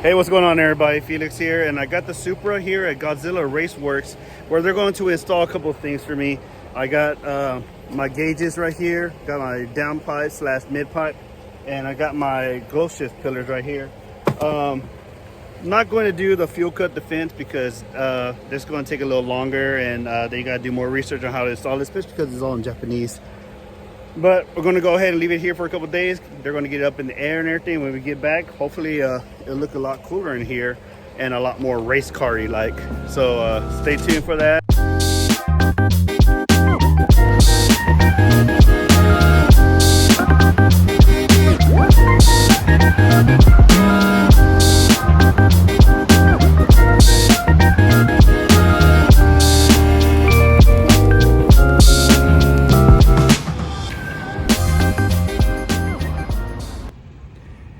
Hey, what's going on everybody? Felix here, and I got the Supra here at Godzilla Raceworks where they're going to install a couple of things for me. I got my gauges right here, got my downpipe slash mid pipe, and I got my glow shift pillars right here. Not going to do the fuel cut defense because this is going to take a little longer, and they got to do more research on how to install it, especially because it's all in Japanese. But we're going to go ahead and leave it here for a couple days. They're going to get it up in the air and everything. When we get back, hopefully it'll look a lot cooler in here and a lot more race car-y like. So stay tuned for that.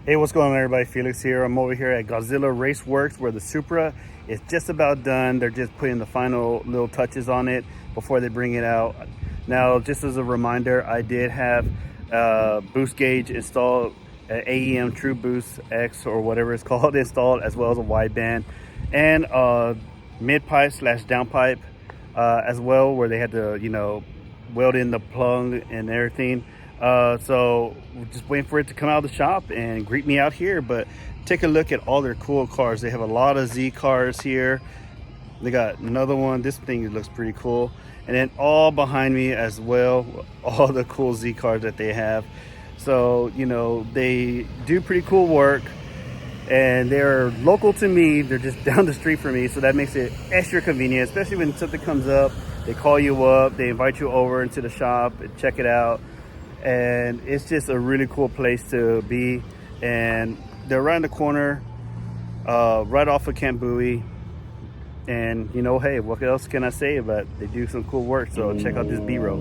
Hey, what's going on everybody? Felix here. I'm over here at Godzilla Raceworks where the Supra is just about done. They're just putting the final little touches on it before they bring it out. Now, just as a reminder, I did have boost gauge installed, AEM True Boost X or whatever it's called installed, as well as a wideband and mid pipe slash downpipe as well, where they had to, you know, weld in the plug and everything. So we're just waiting for it to come out of the shop and greet me out here. But take a look at all their cool cars. They have a lot of Z cars here. They got another one. This thing looks pretty cool. And then all behind me as well, all the cool Z cars that they have. So, you know, they do pretty cool work, and they're local to me. They're just down the street from me, so that makes it extra convenient, especially when something comes up. They call you up, they invite you over into the shop and check it out. And it's just a really cool place to be. And they're right in the corner, right off of Camp Bowie. And you know, hey, what else can I say? But they do some cool work, so check out this B-roll.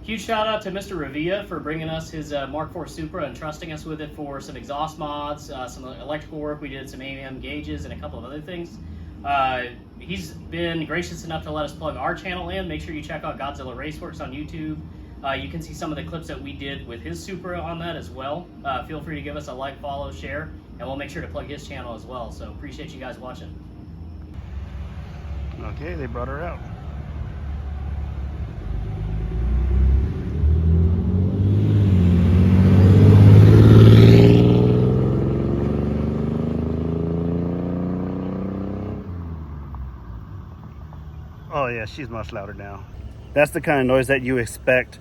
Huge shout out to Mr. Revilla for bringing us his Mark IV Supra and trusting us with it for some exhaust mods, some electrical work. We did some AEM gauges and a couple of other things. He's been gracious enough to let us plug our channel in. Make sure you check out Godzilla Raceworks on YouTube. You can see some of the clips that we did with his Supra on that as well. Feel free to give us a like, follow, share, and we'll make sure to plug his channel as well. So appreciate you guys watching. Okay, they brought her out. Oh yeah, she's much louder now. That's the kind of noise that you expect.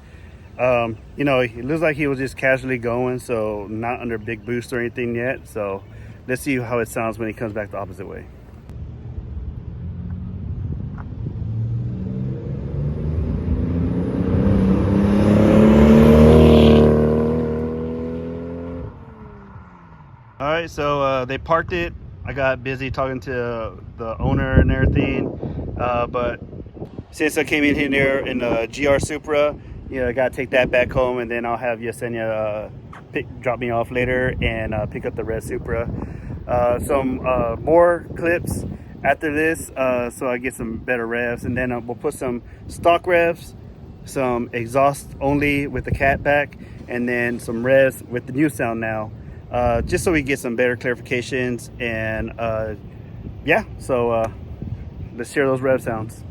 You know, it looks like he was just casually going, so not under big boost or anything yet. So let's see how it sounds when he comes back the opposite way. All right, so they parked it. I got busy talking to the owner and everything, but since I came in here in the GR Supra, you know, I gotta take that back home, and then I'll have Yesenia drop me off later and pick up the red Supra. Some more clips after this, so I get some better revs, and then we'll put some stock revs, some exhaust only with the cat back, and then some revs with the new sound now. Just so we get some better clarifications, and yeah, so let's hear those rev sounds.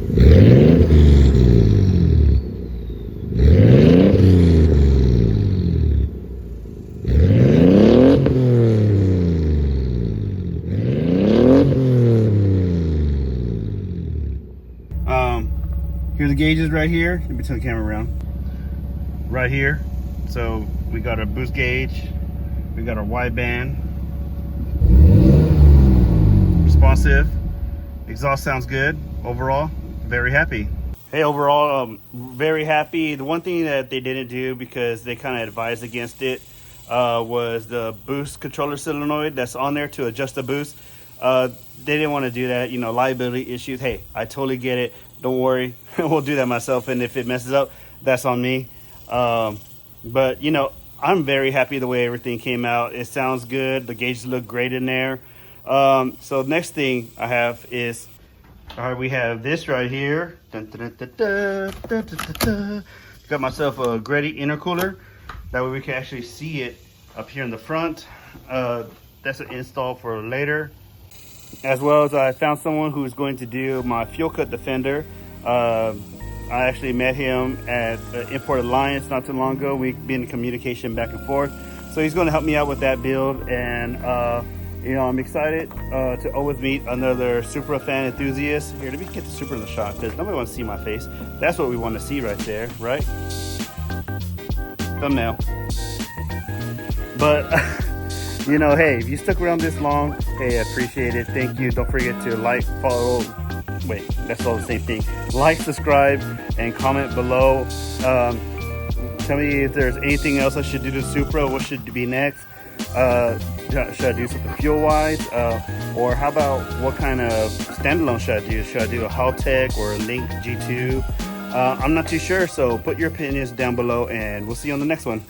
Here are the gauges right here. Let me turn the camera around. Right here. So we got our boost gauge. We got our wideband. Responsive. Exhaust sounds good. Overall, very happy. Hey, overall, very happy. The one thing that they didn't do, because they kind of advised against it, was the boost controller solenoid that's on there to adjust the boost. They didn't want to do that, you know, liability issues. Hey, I totally get it. Don't worry, we'll do that myself. And if it messes up, that's on me. But you know, I'm very happy the way everything came out. It sounds good. The gauges look great in there. So next thing I have is, all right, we have this right here. Dun, dun, dun, dun, dun, dun, dun. Got myself a Grady intercooler. That way we can actually see it up here in the front. That's an install for later. As well as I found someone who's going to do my fuel cut defender. I actually met him at Import Alliance not too long ago. We've been in communication back and forth. So he's going to help me out with that build. And you know, I'm excited to always meet another Supra fan enthusiast. Here, let me get the Supra in the shot because nobody wants to see my face. That's what we want to see right there, right? Thumbnail. But you know, hey, if you stuck around this long, hey, I appreciate it. Thank you. Don't forget to like, follow. Wait, that's all the same thing. Like, subscribe, and comment below. Tell me if there's anything else I should do to Supra. What should be next? Should I do something fuel-wise? Or how about what kind of standalone should I do? Should I do a Haltech or a Link G2? I'm not too sure, so put your opinions down below, and we'll see you on the next one.